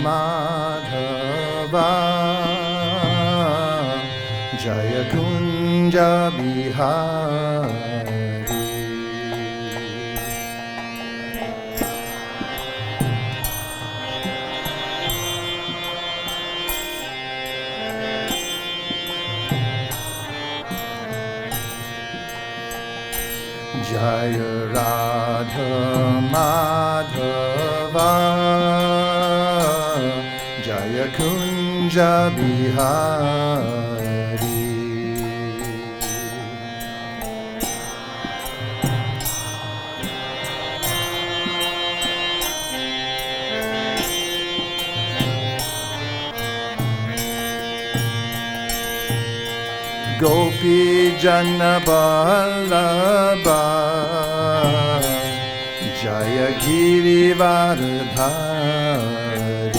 Madhava Jaya Kunja Bihari Jaya Radha Madhava Jaya Kunja Bihari Gopi Jana Vallabha Jaya Girivardhari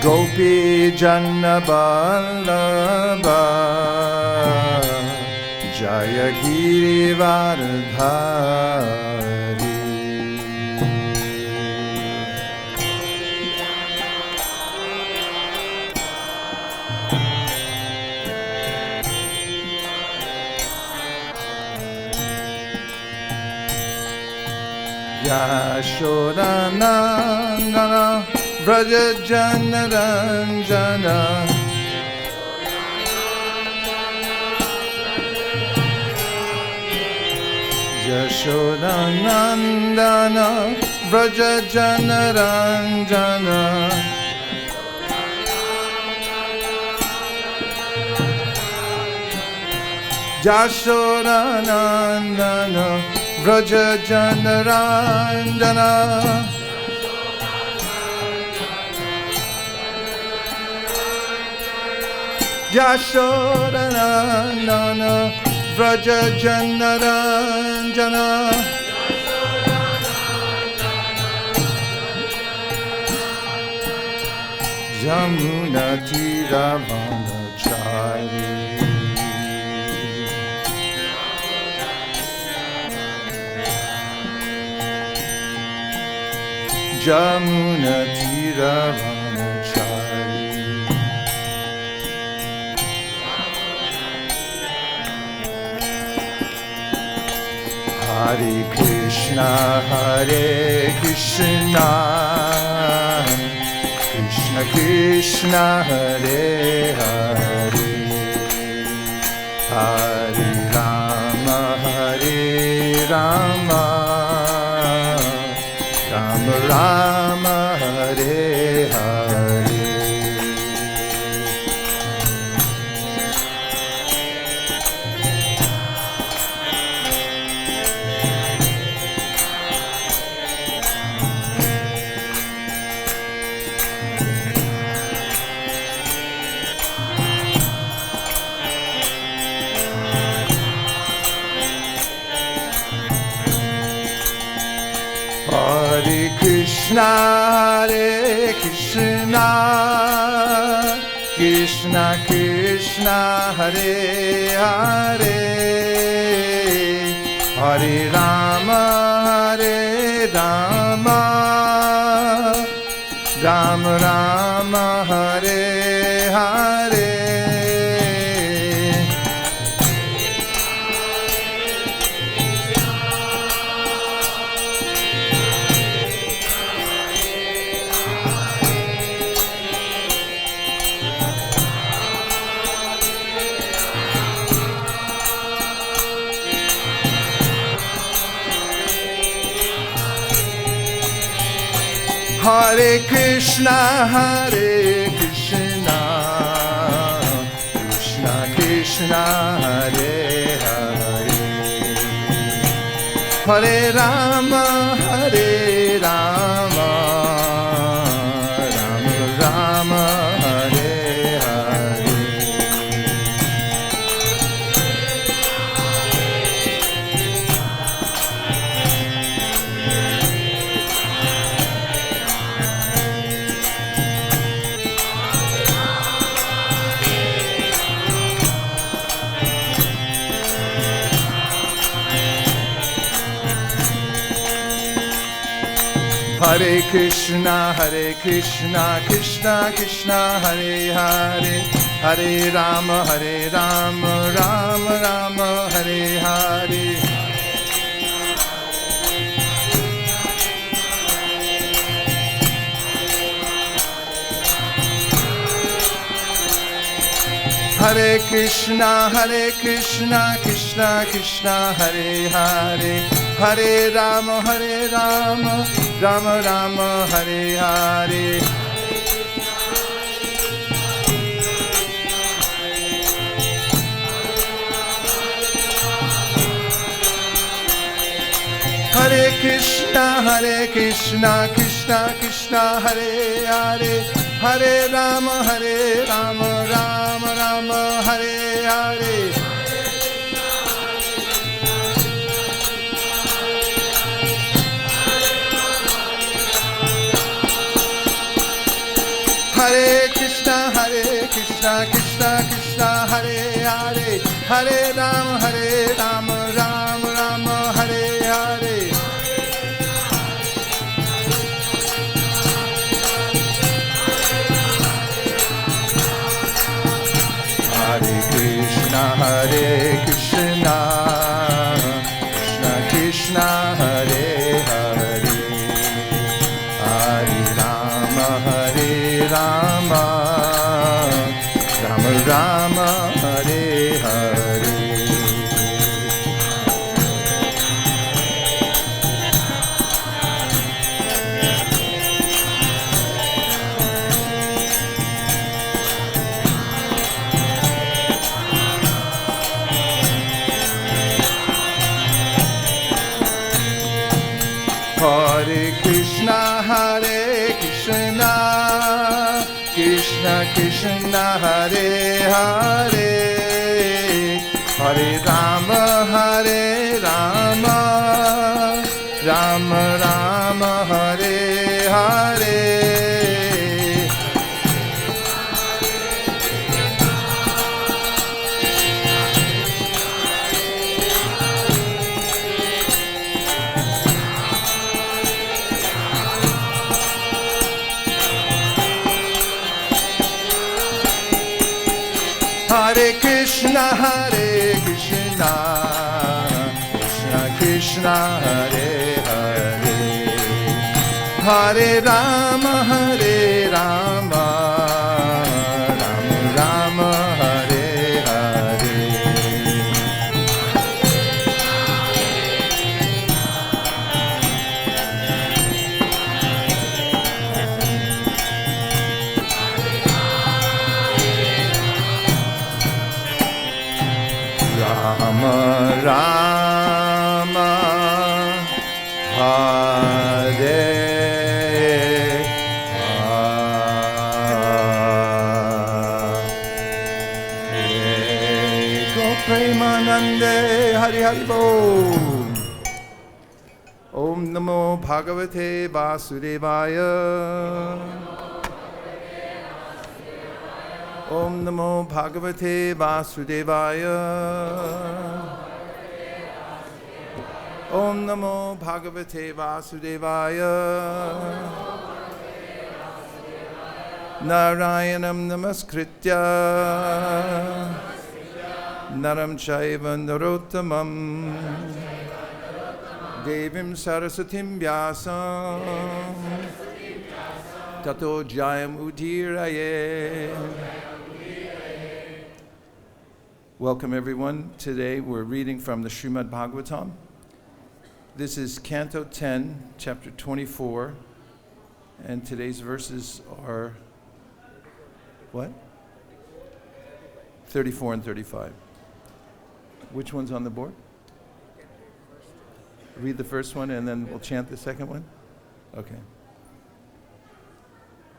Gopi Jana Vallabha Jaya Girivardhari Yashoda Nandana Vraja Jana Ranjana Yashoda Nandana Vraja Jana Ranjana Yashoda Nandana Vraja Jana Ranjana Yashoda Nandana Vraja Jana Ranjana Jamuna Tiravana Jamuna Tiravana Hare Krishna Krishna Krishna Hare Hare Hare Rama Rama Rama Hare Hare Krishna Krishna Krishna Hare Hare Hare Rama Rama Rama Hare Hare Hare Krishna Krishna Krishna Hare Hare Hare Rama Rama Rama Hare Hare Hare Krishna, Krishna Krishna, Hare Hare, Hare Rama, Rama Rama, Hare Hare. Hare Krishna, Krishna Krishna, Hare Hare, Hare Rama, Rama Rama, Hare Hare. Hare Krishna, Krishna Krishna, Hare Hare, Hare Rama, Rama Rama, Hare Hare. Hare Krishna, Krishna Krishna, Hare Hare, Hare Rama, Rama Rama, Hare Hare. Hare Krishna, Krishna Krishna, Hare Hare, Hare Rama, Rama Rama, Hare Hare. Hare Krishna, Krishna Krishna, Hare Hare, Hare Rama, Rama Rama, Hare Hare. Hare Krishna, Krishna Krishna, Hare Hare, Hare Rama, Rama Rama, Hare Hare. Rama Rama, Hare Hare, Go Premanande, Hari Hari Bol. Om Namo Bhagavate Vasudevaya. Om Namo Bhagavate Vasudevaya. Om Namo Bhagavate Vasudevaya. Narayanam Namaskritya Naram Chaiva Narottamam Devim Sarasatim Vyasam Tato Jayam Udiraye. Welcome everyone. Today we're reading from the Srimad Bhagavatam. This is Canto 10, Chapter 24, and today's verses are, what? 34 and 35. Which one's on the board? Read the first one and then we'll chant the second one? Okay.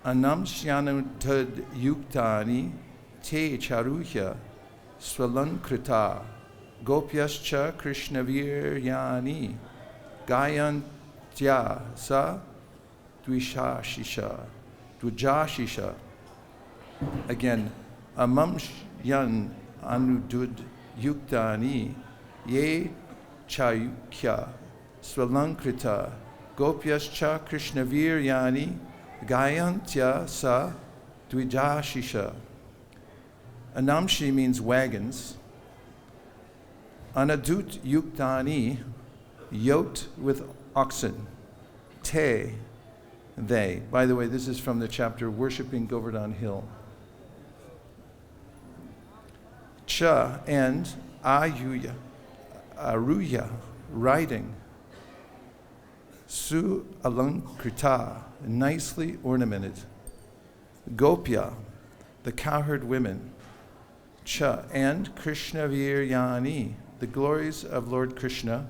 anaḍud-yuktāni te cāruhya sv-alaṅkṛtāḥ gopyaś kṛṣṇa-vīryāṇi gāyantyaḥ sa-dvijāśiṣaḥ. Again, anaḍud-yuktāni ye cāruhya sv-alaṅkṛtāḥ gopyaś kṛṣṇa-vīryāṇi gāyantyaḥ sa-dvijāśiṣaḥ. Anāṁsy means wagons. Anaḍud-yuktāni, yoked with oxen. Te, they. By the way, this is from the chapter Worshipping Govardhan Hill. Cha, and āruhya, riding. Su-alaṅkṛtāḥ, nicely ornamented. Gopyaḥ, the cowherd women. Cha, and kṛṣṇa-vīryāṇi, the glories of Lord Kṛṣṇa.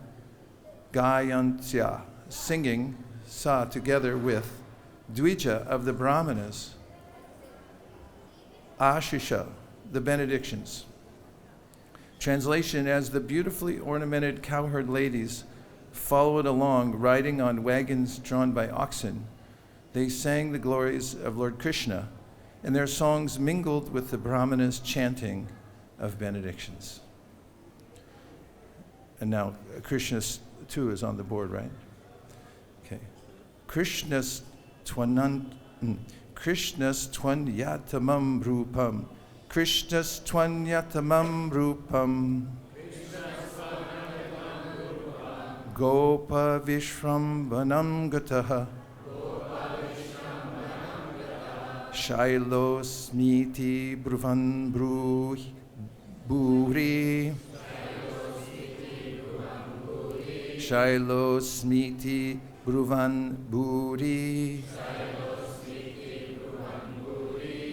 Gāyantyaḥ, singing sa together with dvija of the brāhmaṇas. āśiṣaḥ, the benedictions. Translation: as the beautifully ornamented cowherd ladies followed along, riding on wagons drawn by oxen, they sang the glories of Lord Kṛṣṇa, and their songs mingled with the brāhmaṇas' chanting of benedictions. And now Krishna too is on the board, right? Okay. Kṛṣṇas-tvaṇyatamam rūpam. Kṛṣṇas-tvaṇyatamam rūpam. Gopyaś gatah. Shailosmiti bruvan bhuri. Shailosmiti bruvan bhuri.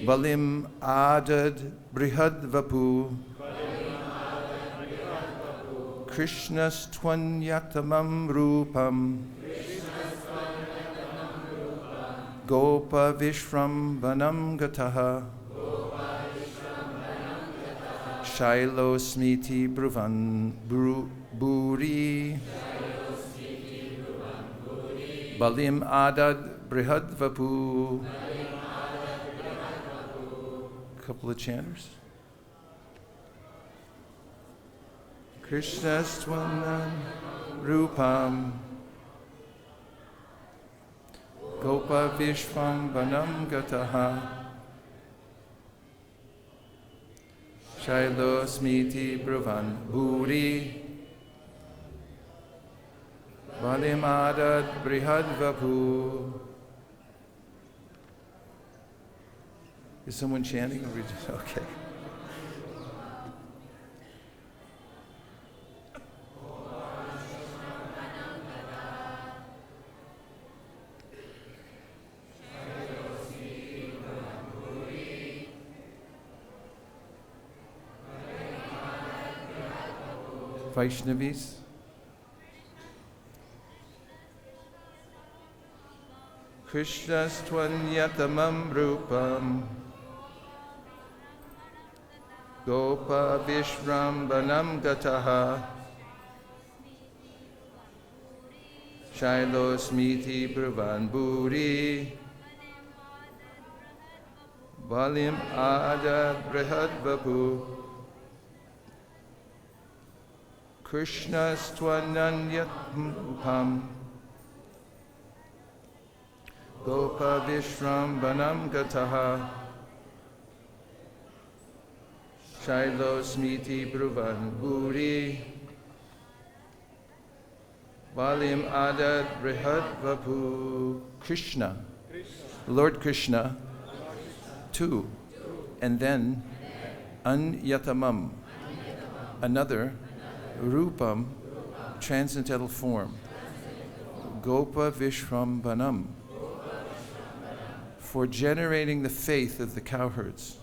Balim adad brihadvapu. Kṛṣṇas-tvaṇyatamam rūpam. Gopyaś gatah. Shailosmiti bruvan bhuri. Balim adad brihadvapu. Couple of chanters. Kṛṣṇas-tvaṇyatamam rūpam. Gopyaś gatah. Shailosmiti bruvan bhuri. Balim adad brihadvapu. Is someone chanting? Okay. Vaishnavis. Kṛṣṇas-tvaṇyatamam rūpam. Gopyaś gatah. Shailosmiti bruvan bhuri. Balim adad brihadvapu. Kṛṣṇas-tvaṇyatamam rūpam. Gopyaś gatah. Shailosmiti bruvan bhuri. Balim adad brihadvapu. Kṛṣṇa, Lord Kṛṣṇa, two, and then anyatamam, another, rūpam, transcendental form. Gopyaś for generating the faith of the cowherds.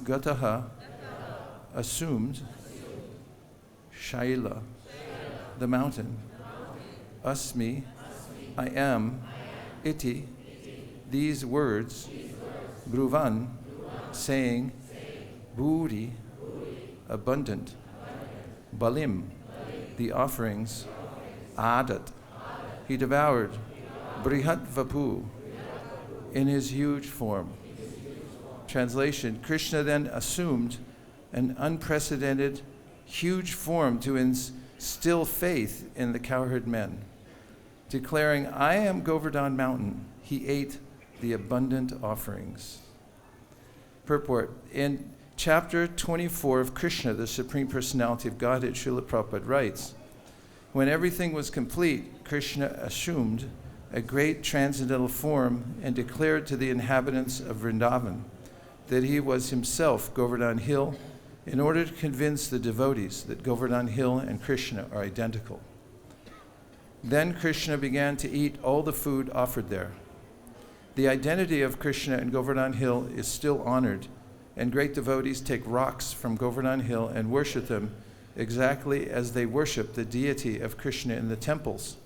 Gataha, assumed. Shaila, the mountain. Asmi, I am. Iti, these words. Bruvan, saying. Bhuri, abundant. Balim, the offerings. Adat, he devoured. Brihadvapu, in his huge form. Translation: Krishna then assumed an unprecedented, huge form to still faith in the cowherd men. Declaring, "I am Govardhan mountain," he ate the abundant offerings. Purport. In chapter 24 of Krishna, the Supreme Personality of Godhead, Srila Prabhupada writes, when everything was complete, Krishna assumed a great transcendental form and declared to the inhabitants of Vrindavan that he was himself Govardhan Hill, in order to convince the devotees that Govardhan Hill and Krishna are identical. Then Krishna began to eat all the food offered there. The identity of Krishna and Govardhan Hill is still honored, and great devotees take rocks from Govardhan Hill and worship them exactly as they worship the deity of Krishna in the temples.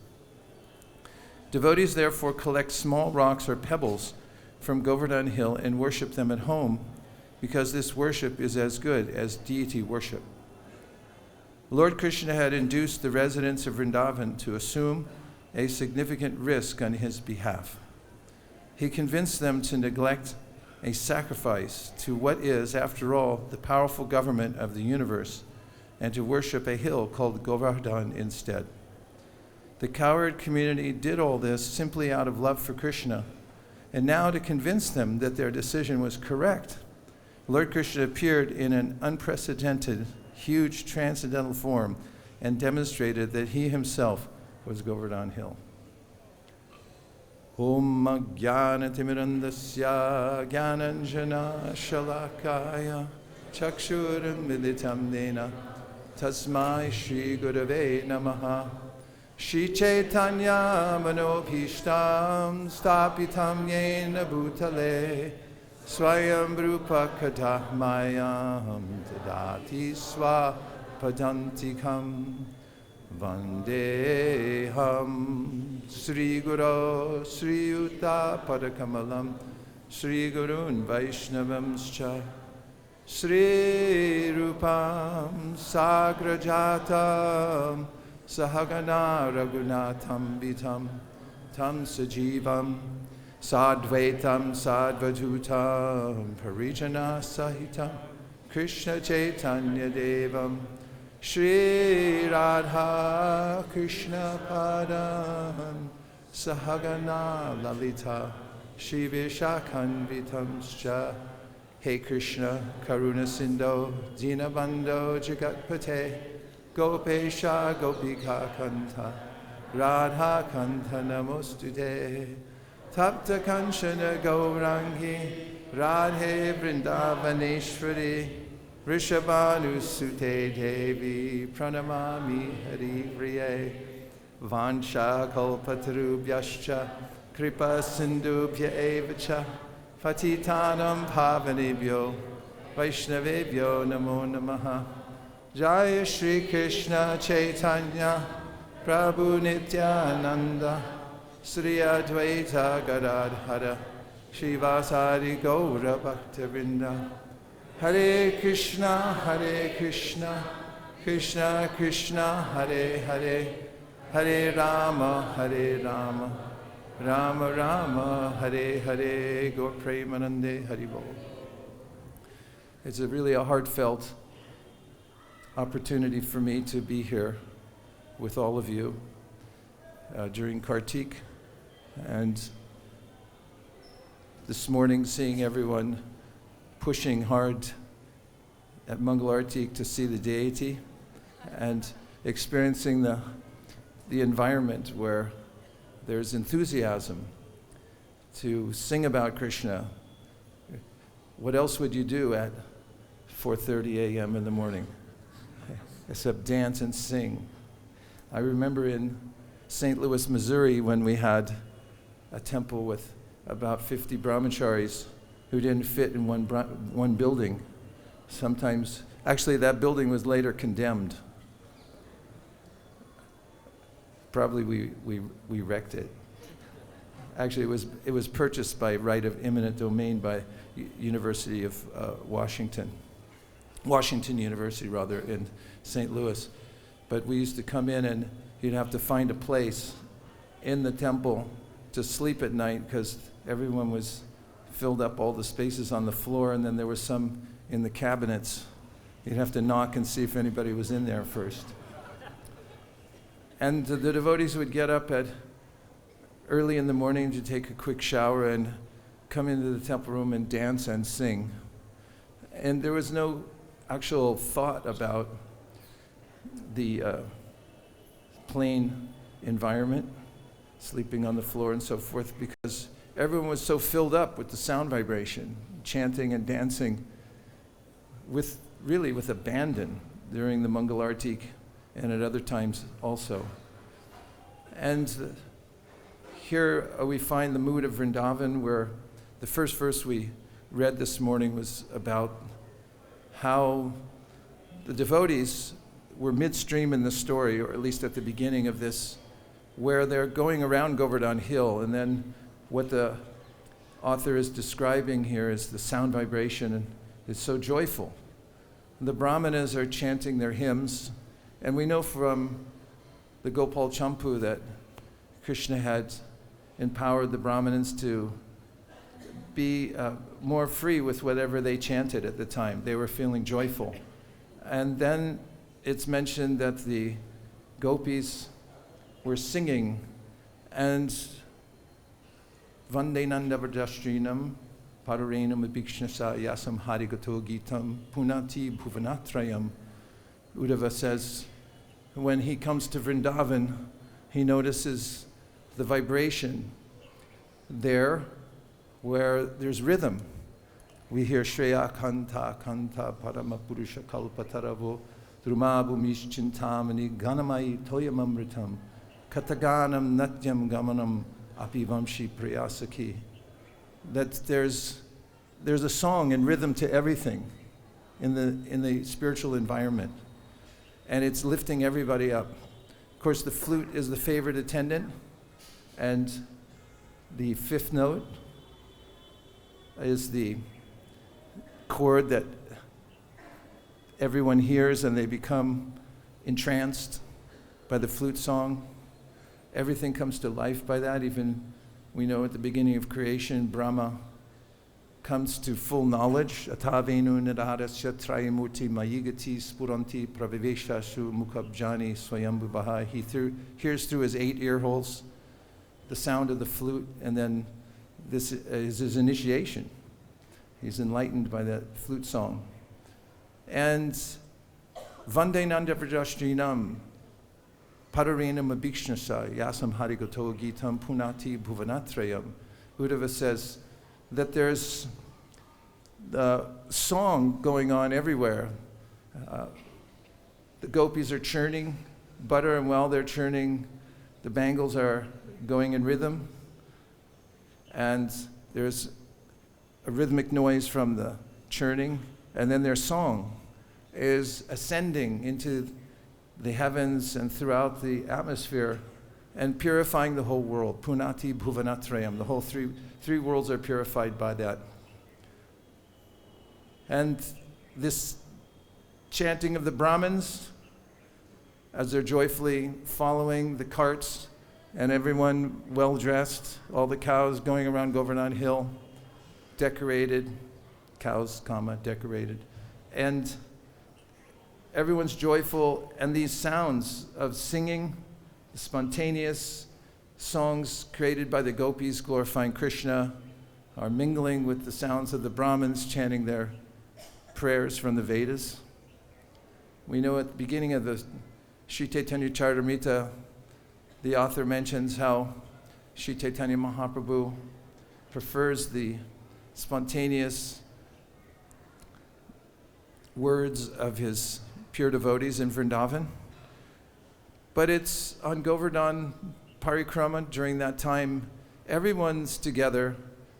Devotees therefore collect small rocks or pebbles from Govardhan Hill and worship them at home, because this worship is as good as deity worship. Lord Kṛṣṇa had induced the residents of Vrindavan to assume a significant risk on his behalf. He convinced them to neglect a sacrifice to what is, after all, the powerful government of the universe, and to worship a hill called Govardhan instead. The cowherd community did all this simply out of love for Krishna, and now to convince them that their decision was correct, Lord Kṛṣṇa appeared in an unprecedented, huge transcendental form and demonstrated that he himself was Govardhan Hill. Om Jnana-timirandasya Jnananjana Shalakaya Chakshuram Militam Nena Tasmai Shri Gurave Namaha Shri Chaitanya Manobhishtam Stapitam Yena Bhutale Swayam Rupa Kadahmayam Tadati Swapadantikam Vandeham Sri Guru Sri Yuta Padakamalam Sri Gurun Vaishnavamscha Sri Rupam Sagrajatam Sahagana Raghunatham Vitam Tam Sajivam Sadvaitam Sadvajutam Parijana Sahitam Krishna Chaitanya Devam Shri Radha Krishna Padam Sahagana Lalita Shri Vishakhanvitamscha. Hey Krishna, Karuna Sindho, Dinabandho Jagatpate, Gopesha Gopika Kanta, Radha Kanta Namostude, Tapta Kanchana Gaurangi, Radhe Vrindavaneshwari, Rishabhanu Sute Devi, Pranamami Hari Priye, Vansha Kalpatarubhyascha, Kripa Sindhubhya Evacha, Patitanam Pavanebhyo, Vaishnavebhyo Namo Namaha. Jaya Shri Krishna Chaitanya, Prabhu Nityananda, Sri Advaita Gadadhara, Shivasari Gaura Bhaktivinoda. Hare Krishna, Krishna Krishna, Hare Hare, Hare Rama, Rama Rama, Hare Hare, Gaur Premanande, Hari Bol. It's really a heartfelt opportunity for me to be here with all of you during Kartik, and this morning seeing everyone pushing hard at Mangal Artik to see the deity and experiencing the environment where there's enthusiasm to sing about Krishna. What else would you do at 4:30 a.m. in the morning except dance and sing? I remember in St. Louis, Missouri, when we had a temple with about 50 brahmacharis who didn't fit in one building. Sometimes, actually that building was later condemned. Probably we wrecked it. Actually, it was purchased by right of eminent domain by University of Washington University rather, in St. Louis. But we used to come in and you'd have to find a place in the temple to sleep at night because everyone was filled up all the spaces on the floor, and then there was some in the cabinets. You'd have to knock and see if anybody was in there first. And the devotees would get up at early in the morning to take a quick shower and come into the temple room and dance and sing. And there was no actual thought about the plain environment, sleeping on the floor and so forth, because everyone was so filled up with the sound vibration, chanting and dancing with abandon during the Mangal Arati and at other times also. And here we find the mood of Vrindavan, where the first verse we read this morning was about how the devotees were midstream in the story, or at least at the beginning of this, where they're going around Govardhan Hill, and then what the author is describing here is the sound vibration, and it's so joyful. The brāhmaṇas are chanting their hymns, and we know from the Gopal Champu that Krishna had empowered the brāhmaṇas to be more free with whatever they chanted at the time. They were feeling joyful. And then it's mentioned that the gopis were singing, and Vande Nandavardashrinam Pararenam Abhikṣnasa Yasam Harigato Gitam Punati Bhuvanatrayam. Uddhava says, when he comes to Vrindavan, he notices the vibration there where there's rhythm. We hear Shreya Kanta Kanta Parama Purusha Kalpataravo Drumabu Mishchintamani Ganamai Toyamamritam Kataganam Natyam Gamanam Apivamshi Priyasaki. That there's a song and rhythm to everything in the spiritual environment, and it's lifting everybody up. Of course, the flute is the favorite attendant, and the fifth note is the chord that everyone hears and they become entranced by the flute song. Everything comes to life by that. Even we know at the beginning of creation, Brahma comes to full knowledge. Atavenu nadarasya trayamurti mayigati spuranti praviveshashu mukhabjani swayambhu baha. He hears through his 8 ear holes the sound of the flute, and then this is his initiation. He's enlightened by that flute song. And Vande Nandavardashrinam Pararenam Abhikṣnasa Yasam Harigato Gitam Punati Bhuvanatrayam. Uddhava says that there's the song going on everywhere. The gopis are churning butter, and while they're churning, the bangles are going in rhythm, and there's a rhythmic noise from the churning, and then their song is ascending into the heavens and throughout the atmosphere and purifying the whole world. Punati Bhuvanatrayam. The whole three worlds are purified by that. And this chanting of the Brahmins, as they're joyfully following the carts, and everyone well-dressed, all the cows going around Govardhan Hill, decorated, cows, decorated, and everyone's joyful, and these sounds of singing, spontaneous songs created by the gopis glorifying Krishna, are mingling with the sounds of the Brahmins chanting their prayers from the Vedas. We know at the beginning of the Sri Chaitanya Charitamrita, the author mentions how Sri Chaitanya Mahaprabhu prefers the spontaneous words of his pure devotees in Vrindavan. But it's on Govardhan Parikrama during that time, everyone's together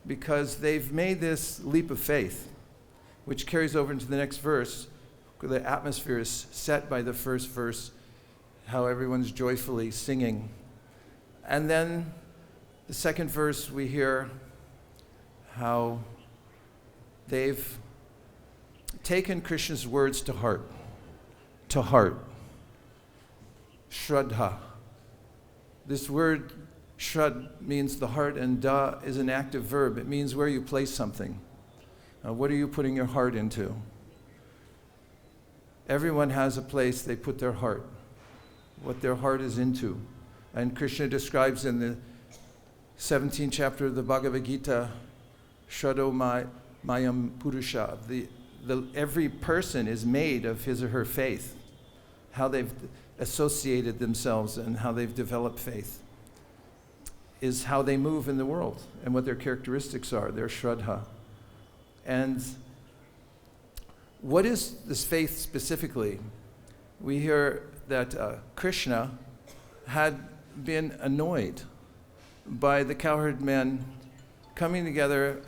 because they've made this leap of faith, which carries over into the next verse. The atmosphere is set by the first verse, how everyone's joyfully singing. And then the second verse, we hear how they've taken Krishna's words to heart. Shraddha. This word shrad means the heart, and da is an active verb. It means where you place something. What are you putting your heart into? Everyone has a place they put their heart. what their heart is into. And Krishna describes in the 17th chapter of the Bhagavad-Gita, Shraddho Mayam Purusha, every person is made of his or her faith, how they've associated themselves and how they've developed faith is how they move in the world and what their characteristics are, their shraddha. And what is this faith specifically? We hear that Krishna had been annoyed by the cowherd men coming together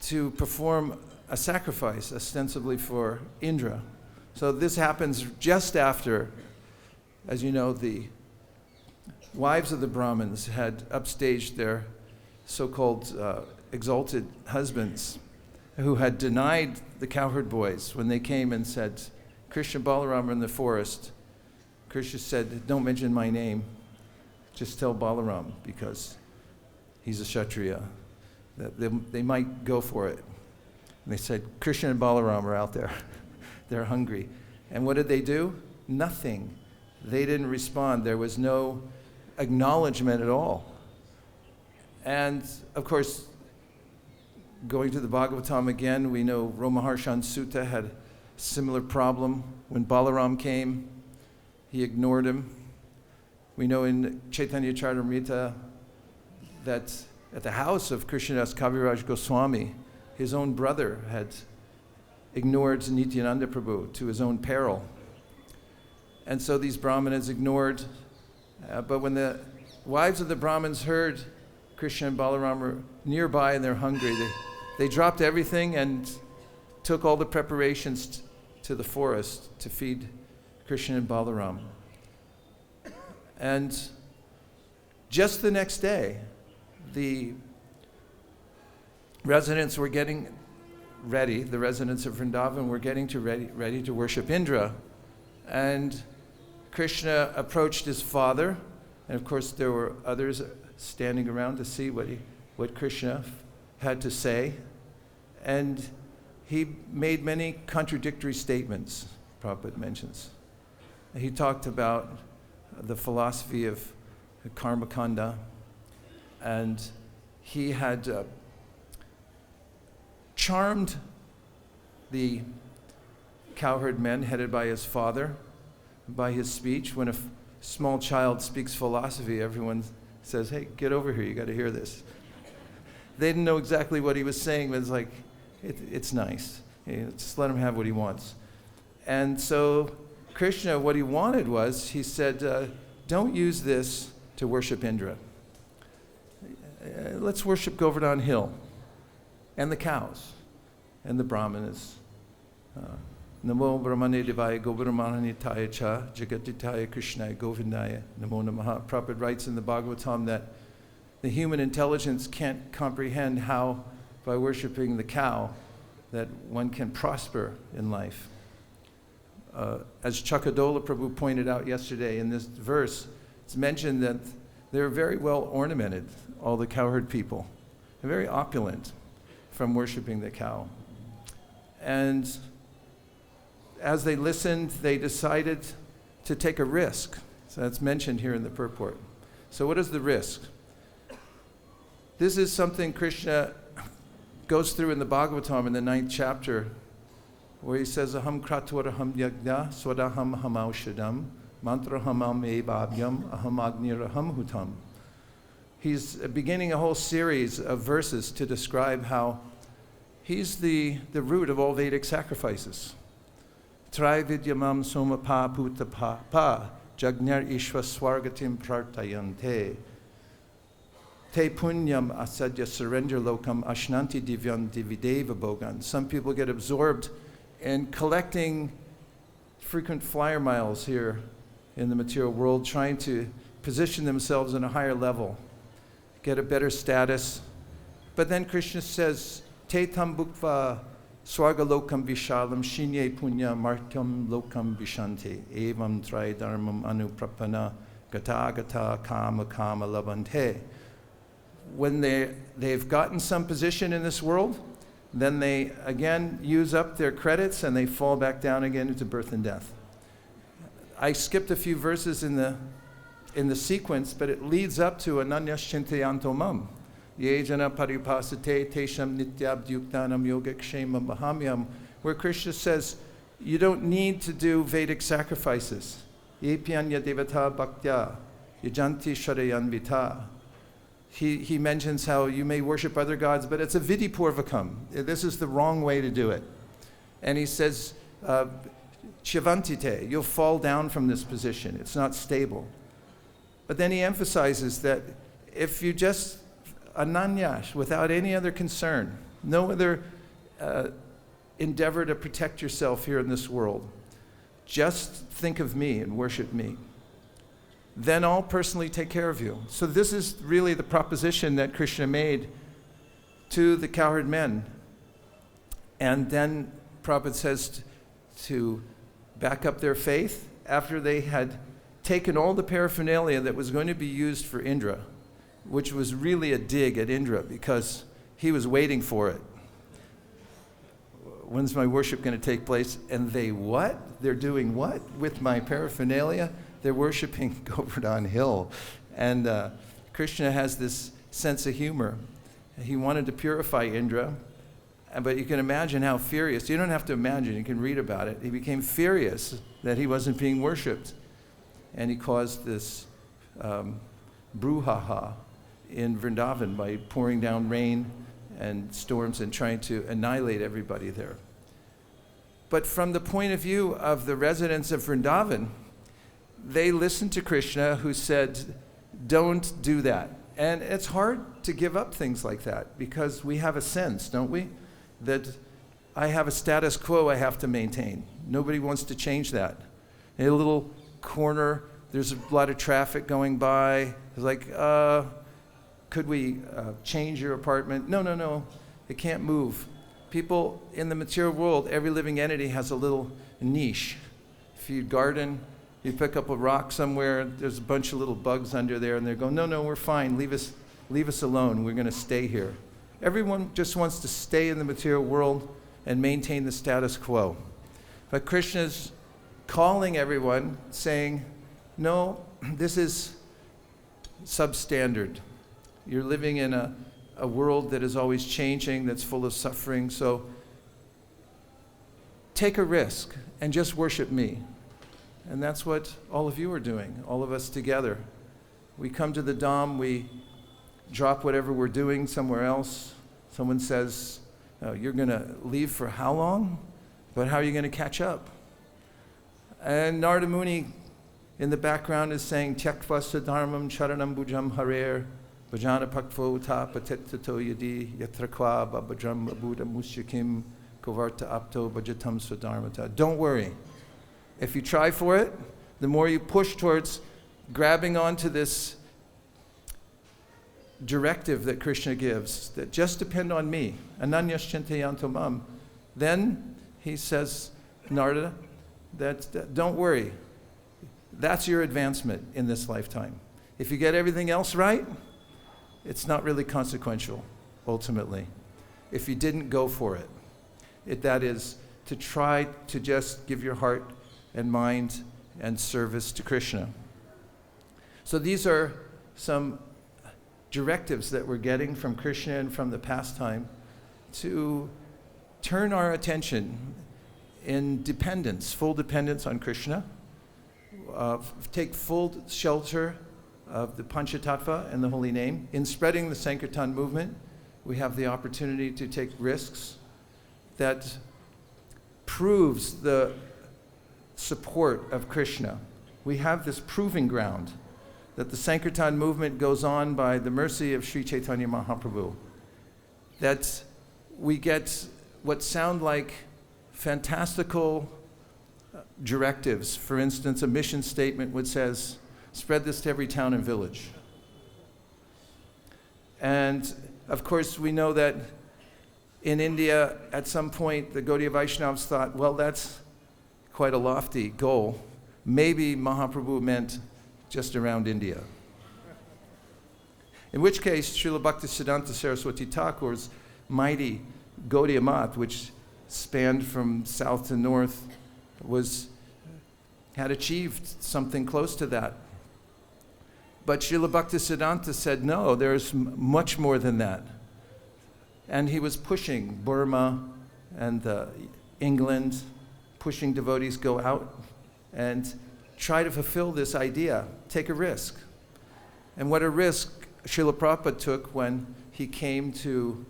to perform a sacrifice, ostensibly for Indra. So this happens just after, as you know, the wives of the Brahmins had upstaged their so-called exalted husbands who had denied the cowherd boys when they came and said, Krishna Balaram are in the forest. Krishna said, don't mention my name, just tell Balaram because he's a Kshatriya. They might go for it. And they said, Krishna and Balaram are out there. They're hungry. And what did they do? Nothing. They didn't respond. There was no acknowledgement at all. And of course, going to the Bhagavatam again, we know Romaharshan Sutta had a similar problem. When Balaram came, he ignored him. We know in Chaitanya Charitamrita that at the house of Krishnadas Kaviraj Goswami, his own brother had ignored Nityananda Prabhu to his own peril. And so these Brahmanas ignored, but when the wives of the Brahmins heard Krishna and Balaram were nearby and they're hungry, they dropped everything and took all the preparations to the forest to feed Krishna and Balaram. And just the next day, the residents were getting ready, the residents of Vrindavan were getting ready to worship Indra. And Krishna approached his father, and of course there were others standing around to see what Krishna had to say. And he made many contradictory statements, Prabhupada mentions. He talked about the philosophy of karma kanda, and he had charmed the cowherd men headed by his father by his speech. When a small child speaks philosophy, everyone says, hey, get over here, you got to hear this. They didn't know exactly what he was saying, but it's like, it's nice. Just let him have what he wants. And so Krishna, what he wanted was, he said, don't use this to worship Indra. Let's worship Govardhan Hill and the cows and the brahmanas. Namo Brahmane Devaya Govardhanitaya Cha Jagatitaya Krishnaya Govindaya Namo Namaha. Prabhupada writes in the Bhagavatam that the human intelligence can't comprehend how, by worshiping the cow, that one can prosper in life. As Chakadola Prabhu pointed out yesterday in this verse, it's mentioned that they're very well ornamented, all the cowherd people. They're very opulent from worshiping the cow. And as they listened, they decided to take a risk. So that's mentioned here in the purport. So what is the risk? This is something Krishna goes through in the Bhagavatam in the 9th chapter, where he says, Aham kraturaham yagna swadaham hamaushadam mantrahamam ebabhyam aham agniraham hutam. He's beginning a whole series of verses to describe how he's the root of all Vedic sacrifices. Trividyamam soma pa puta pa jagnyar ishva swargatim prartayante. Te punyam asadya surrender lokam ashnanti divyan divideva bogan. Some people get absorbed in collecting frequent flyer miles here in the material world, trying to position themselves in a higher level, get a better status. But then Krishna says, Te tam bhukva swarga lokam vishalam shinye punya martyam lokam vishante evam trai dharmam anuprapana gata gata kama kama labante. When they've gotten some position in this world, then they again use up their credits and they fall back down again into birth and death. I skipped a few verses in the sequence, but it leads up to anaṇyaśchintayanto mam. Yejana paripasate tesham nityāḍud-yuktānam yogekshemam bahamyam, where Krishna says, you don't need to do Vedic sacrifices. Yepyanya devata bhaktya, yajanti sharayanvita. He mentions how you may worship other gods, but it's a vidipurvakam. This is the wrong way to do it. And he says, chivantite, you'll fall down from this position. It's not stable. But then he emphasizes that if you just anāṇyaś, without any other concern, no other endeavor to protect yourself here in this world, just think of me and worship me, then I'll personally take care of you. So this is really the proposition that Krishna made to the cowherd men. And then Prabhupada says to back up their faith after they had taken all the paraphernalia that was going to be used for Indra, which was really a dig at Indra because he was waiting for it. When's my worship going to take place? And they what? They're doing what with my paraphernalia? They're worshiping Govardhan Hill. And Krishna has this sense of humor. He wanted to purify Indra, but you can imagine how furious. You don't have to imagine, you can read about it. He became furious that he wasn't being worshipped. And he caused this brouhaha in Vrindavan by pouring down rain and storms and trying to annihilate everybody there. But from the point of view of the residents of Vrindavan, they listened to Krishna, who said, don't do that. And it's hard to give up things like that because we have a sense, don't we, that I have a status quo I have to maintain. Nobody wants to change that. In a little corner, there's a lot of traffic going by. It's like, could we change your apartment? No, it can't move. People in the material world, every living entity has a little niche. If you garden, you pick up a rock somewhere, there's a bunch of little bugs under there, and they're going, no, we're fine, leave us alone, we're going to stay here. Everyone just wants to stay in the material world and maintain the status quo. But Krishna's calling everyone, saying, no, this is substandard. You're living in a world that is always changing, that's full of suffering, so take a risk and just worship me. And that's what all of you are doing, all of us together. We come to the Dham, we drop whatever we're doing somewhere else. Someone says, oh, you're going to leave for how long? But how are you going to catch up? And Narada Muni in the background is saying, Tyaktva sadharmam charanam bhujam harer, bhajana pakvo uta patetato yadi yatrakva babajam abuda musyakim kovarta apto bhajatam swadharmata. Don't worry. If you try for it, the more you push towards grabbing onto this directive that Krishna gives, that just depend on me, anaṇyaśchintayanto mam, then he says, Narada, that don't worry. That's your advancement in this lifetime. If you get everything else right, it's not really consequential, ultimately. If you didn't go for it, that is, to try to just give your heart and mind and service to Krishna. So these are some directives that we're getting from Krishna and from the pastime to turn our attention in dependence, full dependence on Krishna, take full shelter of the Panchatattva and the holy name. In spreading the Sankirtan movement, we have the opportunity to take risks that proves the support of Krishna. We have this proving ground that the Sankirtan movement goes on by the mercy of Sri Chaitanya Mahaprabhu, that we get what sound like fantastical directives. For instance, a mission statement which says, spread this to every town and village. And of course, we know that in India, at some point, the Gaudiya Vaishnavas thought, well, that's quite a lofty goal. Maybe Mahaprabhu meant just around India. In which case, Srila Bhaktisiddhanta Saraswati Thakur's mighty Gaudiya Math, which spanned from south to north, was had achieved something close to that. But Srila Bhaktisiddhanta said, no, there's much more than that. And he was pushing Burma and England, pushing devotees go out and try to fulfill this idea, take a risk. And what a risk Srila Prabhupada took when he came to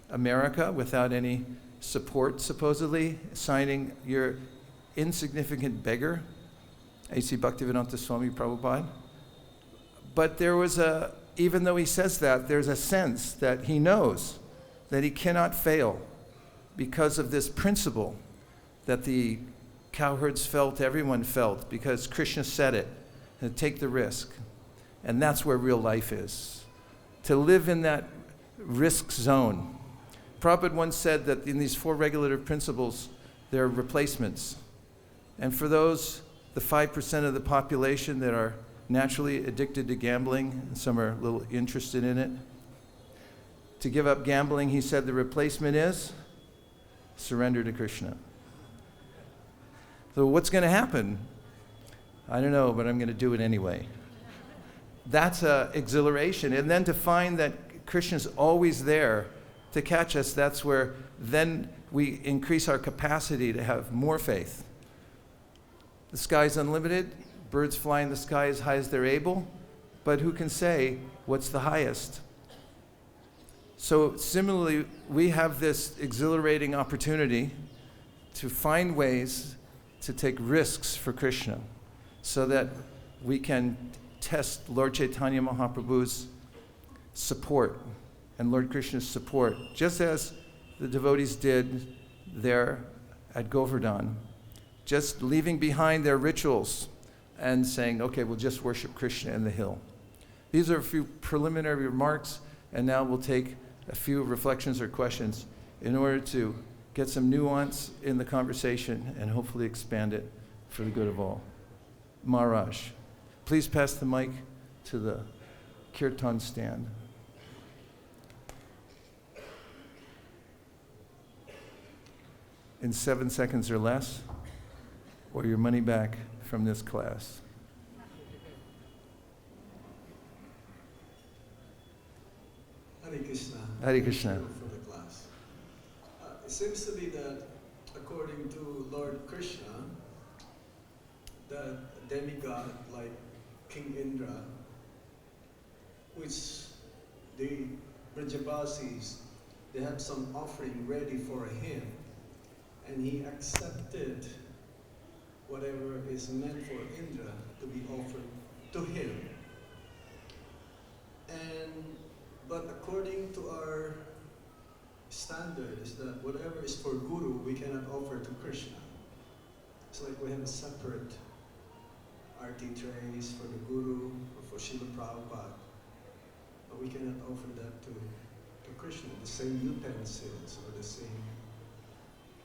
America without any support, supposedly, signing your insignificant beggar, A.C. Bhaktivedanta Swami Prabhupada. But there was even though he says that, there's a sense that he knows that he cannot fail because of this principle that the cowherds felt, everyone felt, because Krishna said it, and take the risk. And that's where real life is, to live in that risk zone. Prabhupada once said that in these 4 regulative principles, there are replacements. And for those, the 5% of the population that are naturally addicted to gambling, and some are a little interested in it, to give up gambling, he said the replacement is surrender to Krishna. So what's going to happen? I don't know, but I'm going to do it anyway. That's exhilaration. And then to find that Krishna's always there to catch us, that's where then we increase our capacity to have more faith. The sky's unlimited. Birds fly in the sky as high as they're able. But who can say what's the highest? So similarly, we have this exhilarating opportunity to find ways to take risks for Krishna so that we can test Lord Chaitanya Mahaprabhu's support and Lord Krishna's support, just as the devotees did there at Govardhan, just leaving behind their rituals and saying, okay, we'll just worship Krishna in the hill. These are a few preliminary remarks, and now we'll take a few reflections or questions in order to get some nuance in the conversation and hopefully expand it for the good of all. Maharaj, please pass the mic to the kirtan stand. In 7 seconds or less, or your money back from this class. Hare Krishna. Hare Krishna. Thank you for the class. It seems to be that according to Lord Kṛṣṇa, the demigod like King Indra, which the Brajavasis, they had some offering ready for him, and he accepted whatever is meant for Indra to be offered to him. But according to our standard is that whatever is for Guru, we cannot offer to Krishna. It's like we have a separate arti trays for the Guru or for Srila Prabhupada, but we cannot offer that to Krishna, the same utensils or the same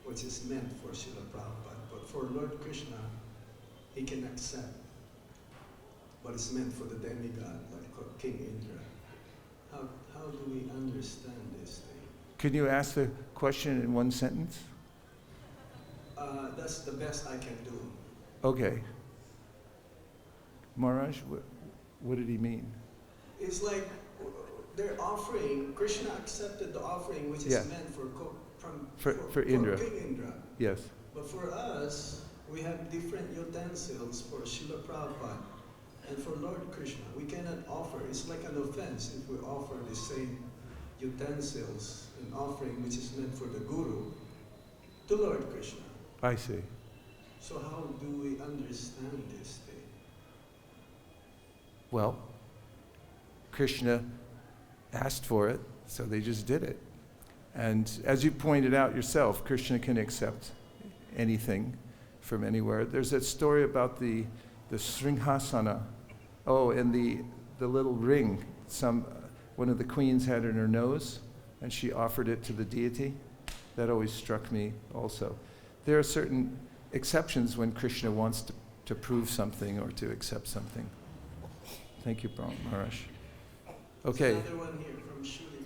which is meant for Srila Prabhupada. But for Lord Kṛṣṇa, he can accept what is meant for the demigod, like King Indra. How do we understand this thing? Can you ask the question in one sentence? That's the best I can do. Okay. Maharaj, what did he mean? It's like their offering, Krishna accepted the offering which is meant for Indra. King Indra. Yes. But for us, we have different utensils for Srila Prabhupada. And for Lord Kṛṣṇa, we cannot offer. It's like an offense if we offer the same utensils, an offering which is meant for the Guru, to Lord Kṛṣṇa. I see. So how do we understand this thing? Well, Krishna asked for it, so they just did it. And as you pointed out yourself, Krishna can accept anything from anywhere. There's that story about the Sringhasana. Oh, and the little ring one of the queens had in her nose, and she offered it to the deity. That always struck me also. There are certain exceptions when Krishna wants to prove something or to accept something. Thank you, Maharaj. Okay. There's another one here from Shudi.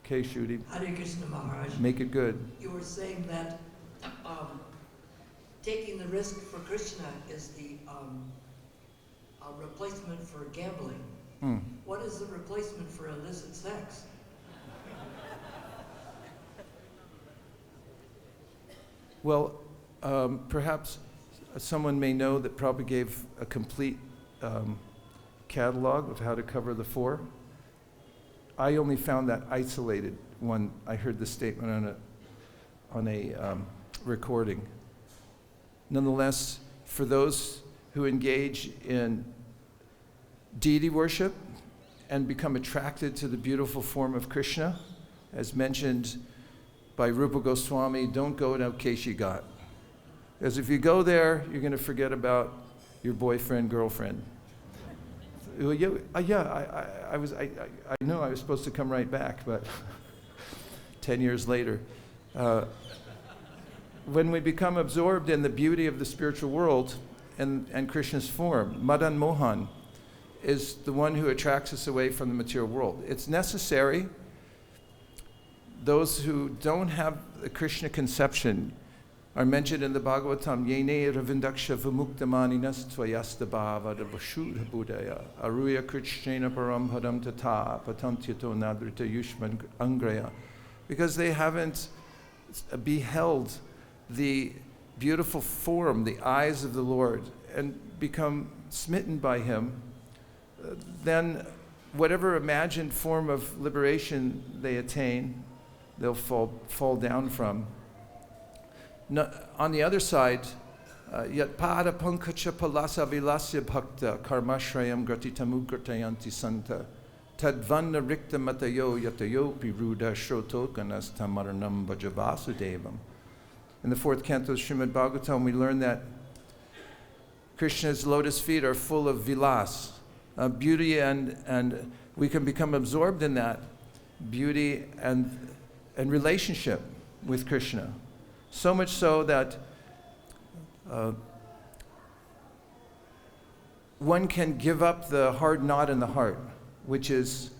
Okay, Shudi. Hare Krishna Maharaj. Make it good. You were saying that taking the risk for Krishna is the replacement for gambling. What is the replacement for illicit sex? Well, perhaps someone may know that Prabhupada gave a complete catalog of how to cover the four. I only found that isolated when I heard the statement on a recording. Nonetheless, for those who engage in deity worship and become attracted to the beautiful form of Krishna, as mentioned by Rupa Goswami, don't go to Keshi-Ghat. Because if you go there, you're going to forget about your boyfriend, girlfriend. I knew I was supposed to come right back, but 10 years later. When we become absorbed in the beauty of the spiritual world and Krishna's form, Madan Mohan is the one who attracts us away from the material world. It's necessary. Those who don't have the Krishna conception are mentioned in the Bhagavatam. Yene ravindaksha vimuktamaninas tvayastabhava devashudha buddhaya āruhya kṛṣṇa param padam tata patantyato nadrita yushman angraya. Because they haven't beheld the beautiful form, the eyes of the Lord, and become smitten by Him, then whatever imagined form of liberation they attain, they'll fall down from. No, on the other side, yat pada pankacha palasa vilasya bhakta karmashrayam gratitamu gratayanti santa tadvanna rikta matayo yatayo piruda shrotokanas tamaranam bhajavasudevam. In the fourth canto of Srimad Bhagavatam, we learn that Krishna's lotus feet are full of vilas, beauty, and we can become absorbed in that beauty and relationship with Krishna. So much so that one can give up the hard knot in the heart, which is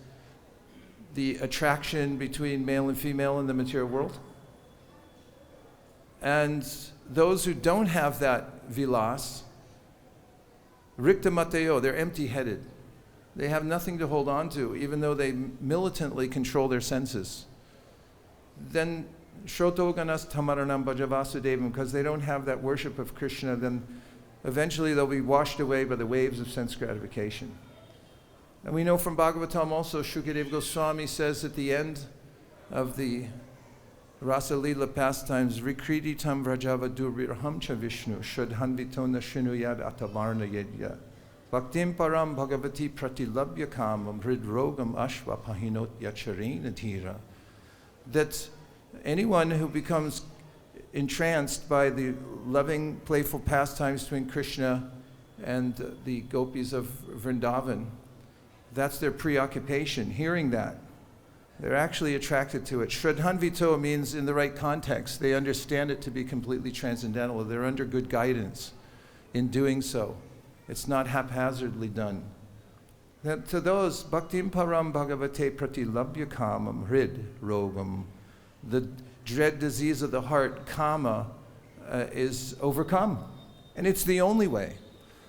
the attraction between male and female in the material world. And those who don't have that vilas, rikta matayo, they're empty-headed. They have nothing to hold on to, even though they militantly control their senses. Then shrotoganas tamaranam bhajavasudevam, because they don't have that worship of Krishna, then eventually they'll be washed away by the waves of sense gratification. And we know from Bhagavatam also, Shukadeva Goswami says at the end of the Rasa Lila pastimes, Rikriti tam vrajava durvirham cha Vishnu, shadhanvitona shinuyad atavarna yedya. Bhaktim param bhagavati pratilabhya kamam, hridrogam ashva pahinot yacharena dhira. That anyone who becomes entranced by the loving, playful pastimes between Krishna and the gopis of Vrindavan, that's their preoccupation, hearing that. They're actually attracted to it. Shraddhanvito means in the right context. They understand it to be completely transcendental. They're under good guidance in doing so. It's not haphazardly done. That to those, bhaktim param bhagavate pratilabhya kamam hrid rogam, the dread disease of the heart, kama, is overcome. And it's the only way.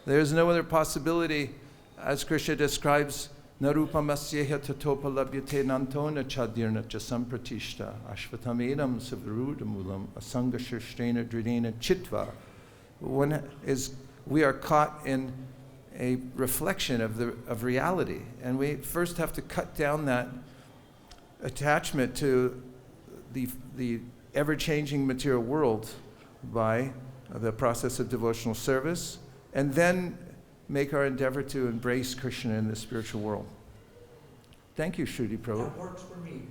There's no other possibility, as Krishna describes, narupamasyeha tatopalabhyate nantona chadirna chasampratishta ashvatamedam savirudamulam asangashirshena dridena chitva. We are caught in a reflection of reality, and we first have to cut down that attachment to the ever-changing material world by the process of devotional service, and then make our endeavor to embrace Krishna in the spiritual world. Thank you, Shruti Prabhu. That works for me.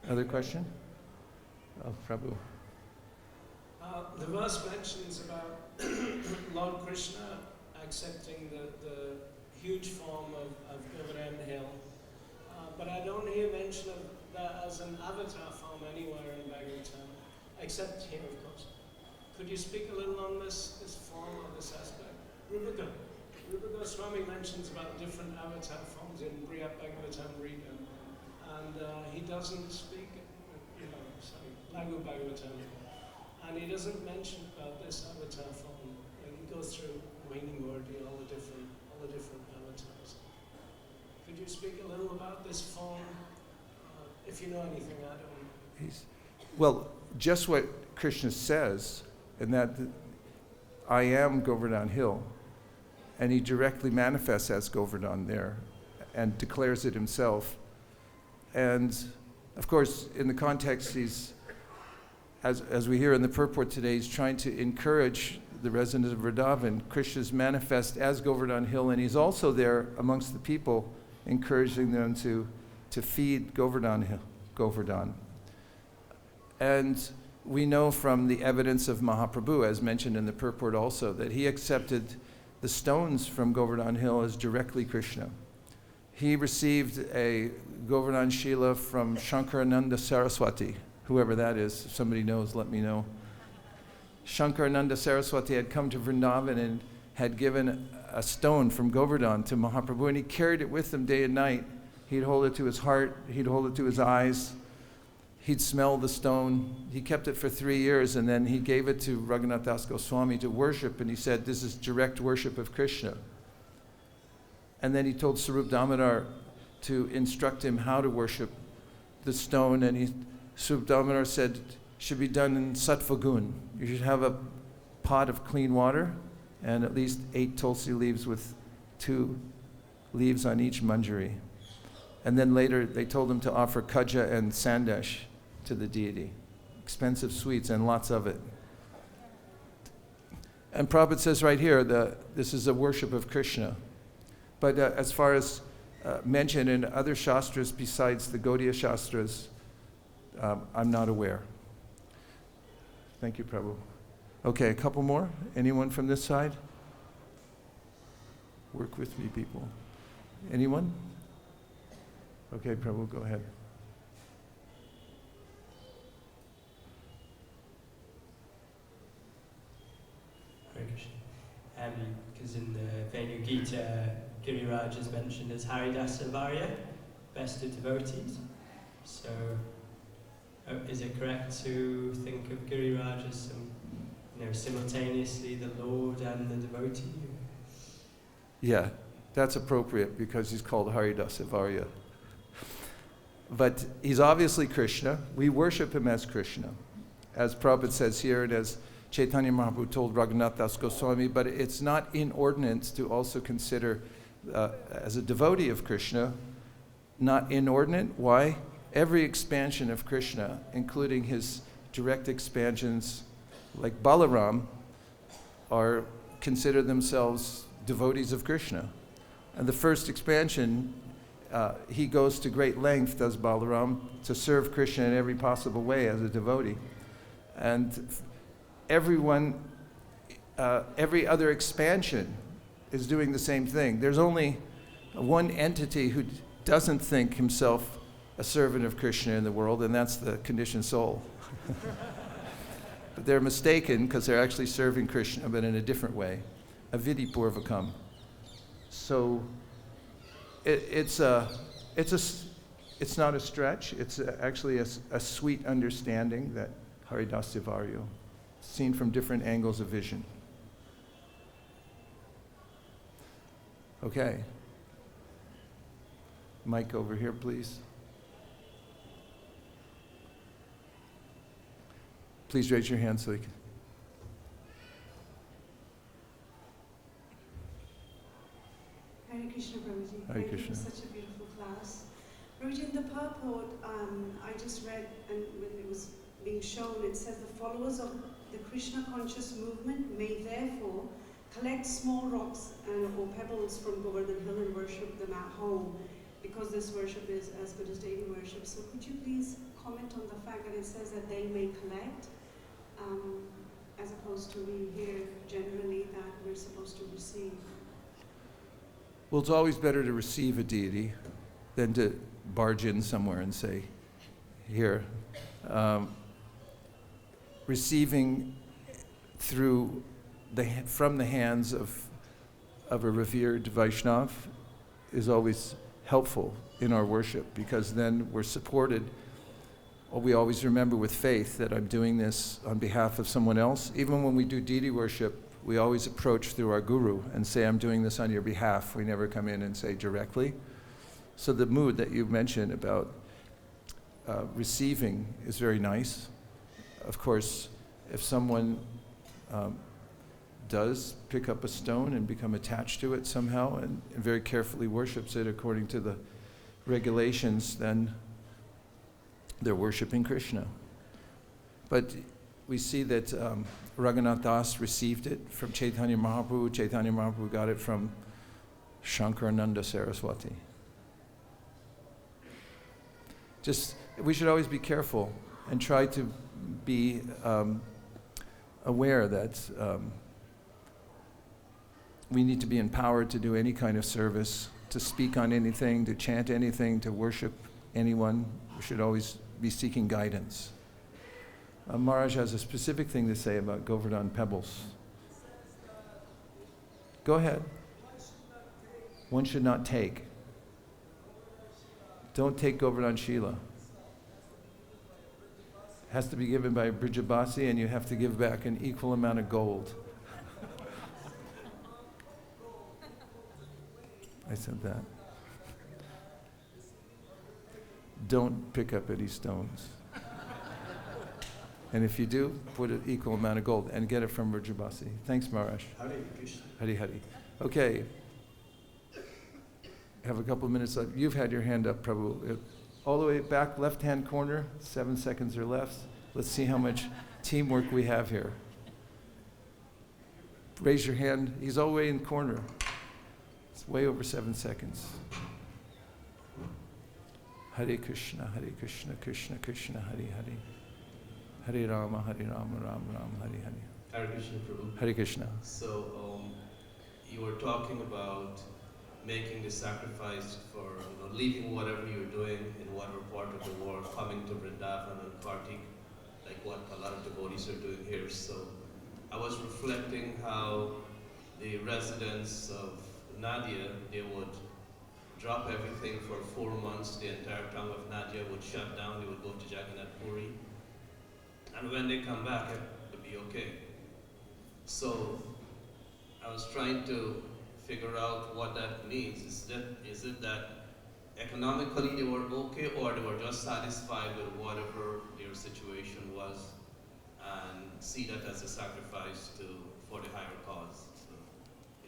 Other question? Oh, Prabhu. The verse mentions about Lord Kṛṣṇa accepting the huge form of Govardhan Hill, but I don't hear mention of that as an avatar form anywhere in Bhagavatam, except here, of course. Could you speak a little on this form or this aspect? Rupa Goswami mentions about different avatar forms in Brihad Bhagavatam Rita, and he doesn't speak, Laghu Bhagavatam. and he doesn't mention about this avatar form. Like he goes through waning order, all the different avatars. Could you speak a little about this form, if you know anything? I don't. Well, just what Krishna says, and that I am Govardhan Hill, and he directly manifests as Govardhan there, and declares it himself. And of course, in the context, he's, as we hear in the purport today, he's trying to encourage the residents of Vrindavan. Krishna's manifest as Govardhan Hill, and he's also there amongst the people, encouraging them to feed Govardhan. And we know from the evidence of Mahaprabhu, as mentioned in the purport also, that he accepted the stones from Govardhan Hill as directly Krishna. He received a Govardhan Shila from Shankarananda Saraswati, whoever that is. If somebody knows, let me know. Shankarananda Saraswati had come to Vrindavan and had given a stone from Govardhan to Mahaprabhu, and he carried it with him day and night. He'd hold it to his heart, he'd hold it to his eyes, he'd smell the stone. He kept it for 3 years, and then he gave it to Raghunath Das Goswami to worship, and he said, this is direct worship of Krishna. And then he told Sarup Damodar to instruct him how to worship the stone, and Sarup Damodar said, should be done in sattva gun. You should have a pot of clean water and at least 8 tulsi leaves with 2 leaves on each manjari. And then later they told him to offer kaja and sandesh to the deity. Expensive sweets and lots of it. And Prabhupada says right here that this is a worship of Krishna. But as far as mentioned in other shastras besides the Gaudiya shastras, I'm not aware. Thank you, Prabhu. Okay, a couple more. Anyone from this side? Work with me, people. Anyone? Okay, Prabhu, go ahead. Hare Krishna. Because in the Bhagavad-Gita, Giriraj is mentioned as Haridasa-varya, best of devotees. So, is it correct to think of Giriraj as simultaneously the Lord and the devotee? Yeah, that's appropriate because he's called Haridasa-varya. But he's obviously Krishna. We worship him as Krishna, as Prabhupada says here, and as Chaitanya Mahaprabhu told Raghunath Das Goswami, but it's not inordinate to also consider as a devotee of Krishna, not inordinate. Why? Every expansion of Krishna, including his direct expansions like Balaram, are consider themselves devotees of Krishna. And the first expansion, he goes to great length, does Balaram, to serve Krishna in every possible way as a devotee. And everyone, every other expansion is doing the same thing. There's only one entity who doesn't think himself a servant of Krishna in the world, and that's the conditioned soul. But they're mistaken because they're actually serving Krishna, but in a different way, avidhi-purvakam. So it's not a stretch. It's actually a sweet understanding that Haridasa-varya, seen from different angles of vision. Okay. Mike over here, please. Please raise your hand so we can. Hare Krishna, Prabhuji. Hare Krishna. Thank you for such a beautiful class. Prabhuji, in the purport, I just read, and when it was being shown, it says the followers of the Krishna conscious movement may therefore collect small rocks or pebbles from Govardhan Hill and worship them at home, because this worship is as good as daily worship. So could you please comment on the fact that it says that they may collect, as opposed to we hear generally that we're supposed to receive? Well, it's always better to receive a deity than to barge in somewhere and say, here. Receiving through from the hands of a revered Vaishnav is always helpful in our worship, because then we're supported we always remember with faith that I'm doing this on behalf of someone else. Even when we do deity worship, we always approach through our guru and say, I'm doing this on your behalf. We never come in and say directly. So the mood that you mentioned about receiving is very nice. Of course, if someone does pick up a stone and become attached to it somehow and very carefully worships it according to the regulations, then they're worshiping Krishna. But we see that Raghunath Das received it from Chaitanya Mahaprabhu. Chaitanya Mahaprabhu got it from Shankarananda Saraswati. We should always be careful and try to be aware that we need to be empowered to do any kind of service, to speak on anything, to chant anything, to worship anyone. We should always be seeking guidance. Maharaj has a specific thing to say about Govardhan pebbles. Go ahead. One should not take. Don't take Govardhan Shila. It has to be given by a Brijabasi, and you have to give back an equal amount of gold. I said that. Don't pick up any stones. And if you do, put an equal amount of gold and get it from Brijabasi. Thanks, Maharaj. Hare Krishna. Hari Hari. Okay. Have a couple of minutes left. You've had your hand up, Prabhu. All the way back, left-hand corner, 7 seconds are left. Let's see how much teamwork we have here. Raise your hand. He's all the way in the corner. It's way over 7 seconds. Hare Krishna, Hare Krishna, Krishna Krishna, Hare Hare. Hare Rama, Hare Rama, Rama Rama, Hare Hare. Hare Krishna, Prabhu. Hare Krishna. So, you were talking about making the sacrifice for leaving whatever you're doing in whatever part of the world, coming to Vrindavan and Kartik, like what a lot of devotees are doing here. So I was reflecting how the residents of Nadia, they would drop everything for 4 months. The entire town of Nadia would shut down. They would go to Jagannath Puri. And when they come back, it would be okay. So I was trying to figure out what that means. Is it that economically they were okay, or they were just satisfied with whatever their situation was and see that as a sacrifice for the higher cause? So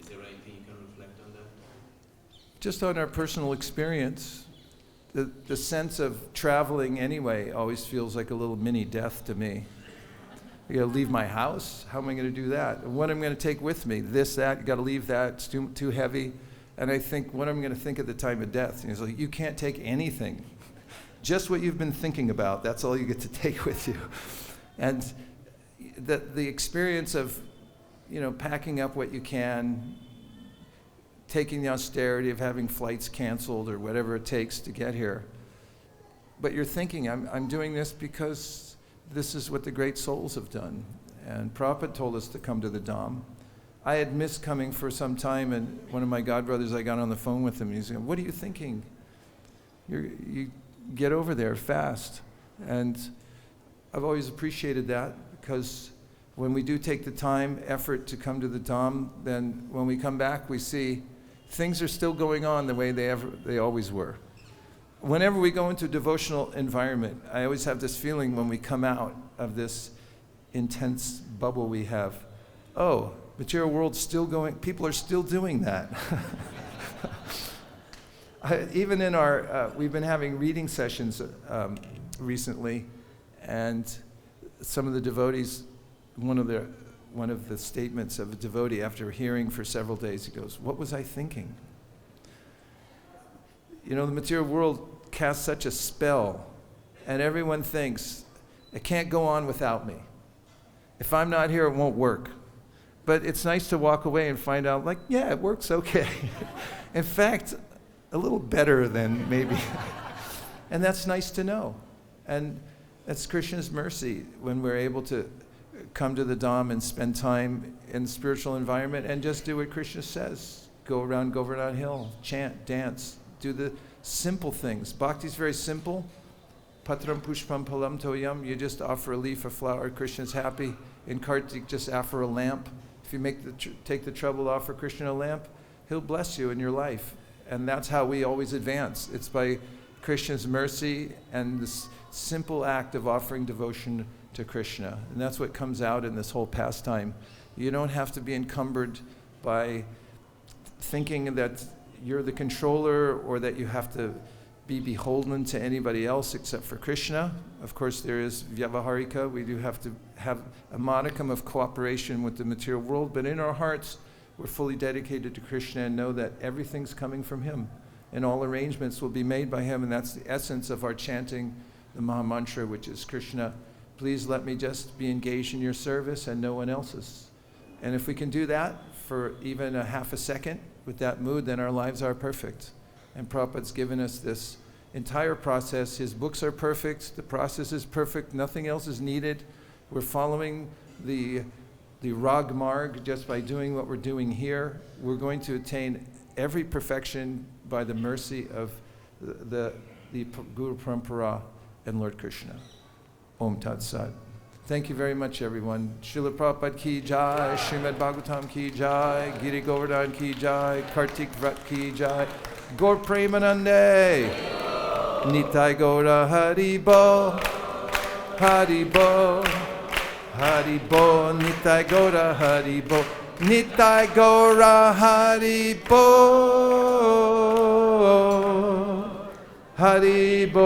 is there anything you can reflect on that? Just on our personal experience, the sense of traveling anyway always feels like a little mini death to me. I gotta leave my house. How am I gonna do that? What am I gonna take with me? This, that, you gotta leave that, it's too heavy. And I think, what am I gonna think at the time of death? And he's like, you can't take anything. Just what you've been thinking about, that's all you get to take with you. And the experience of, packing up what you can, taking the austerity of having flights canceled or whatever it takes to get here. But you're thinking, I'm doing this because this is what the great souls have done. And Prabhupada told us to come to the Dham. I had missed coming for some time, and one of my godbrothers, I got on the phone with him, and he's going, what are you thinking? You get over there fast. And I've always appreciated that, because when we do take the time, effort to come to the Dham, then when we come back, we see things are still going on the way they always were. Whenever we go into a devotional environment, I always have this feeling when we come out of this intense bubble we have, oh, material world's still going, people are still doing that. Even in our, we've been having reading sessions recently, and some of the devotees, one of the statements of a devotee after hearing for several days, he goes, what was I thinking? The material world casts such a spell, and everyone thinks, it can't go on without me. If I'm not here, it won't work. But it's nice to walk away and find out, yeah, it works okay. In fact, a little better than maybe. And that's nice to know. And that's Krishna's mercy when we're able to come to the Dham and spend time in the spiritual environment and just do what Krishna says. Go around Govardhan Hill, chant, dance, do the simple things. Bhakti is very simple, Patram pushpam palam toyam, you just offer a leaf, a flower, Krishna's happy. In Kartik, just offer a lamp. If you take the trouble to offer Krishna a lamp, he'll bless you in your life. And that's how we always advance. It's by Krishna's mercy and this simple act of offering devotion to Krishna. And that's what comes out in this whole pastime. You don't have to be encumbered by thinking that you're the controller or that you have to be beholden to anybody else except for Krishna. Of course, there is vyavaharika. We do have to have a modicum of cooperation with the material world, but in our hearts, we're fully dedicated to Krishna and know that everything's coming from him, and all arrangements will be made by him, and that's the essence of our chanting the Maha Mantra, which is Krishna, please let me just be engaged in your service and no one else's. And if we can do that for even a half a second with that mood, then our lives are perfect. And Prabhupada's given us this entire process. His books are perfect, the process is perfect, nothing else is needed. We're following the Rag Marg just by doing what we're doing here. We're going to attain every perfection by the mercy of the Guru Parampara and Lord Kṛṣṇa. Om Tat Sat. Thank you very much, everyone. Srila Prabhupada ki jai, Srimad Bhagavatam ki jai, Giri Govardhan ki jai, Kartik Vrat ki jai, Gaur Premanande, Nitai Gaura Hari Bo, Hari Bo, Hari Bo, Nitai Gaura Hari Bo, Nitai Gaura Hari Bo, Hari Bo,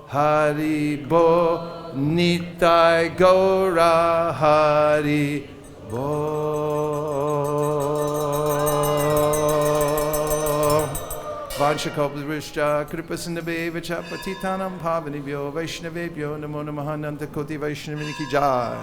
Hari Bo, Nitai Gaura Hari Bo. Vanchakalptaruscha kripasindabheva patitanam pavanibhyo vaishnavebhyo namo namaha nanta koti vaishnavini ki jai.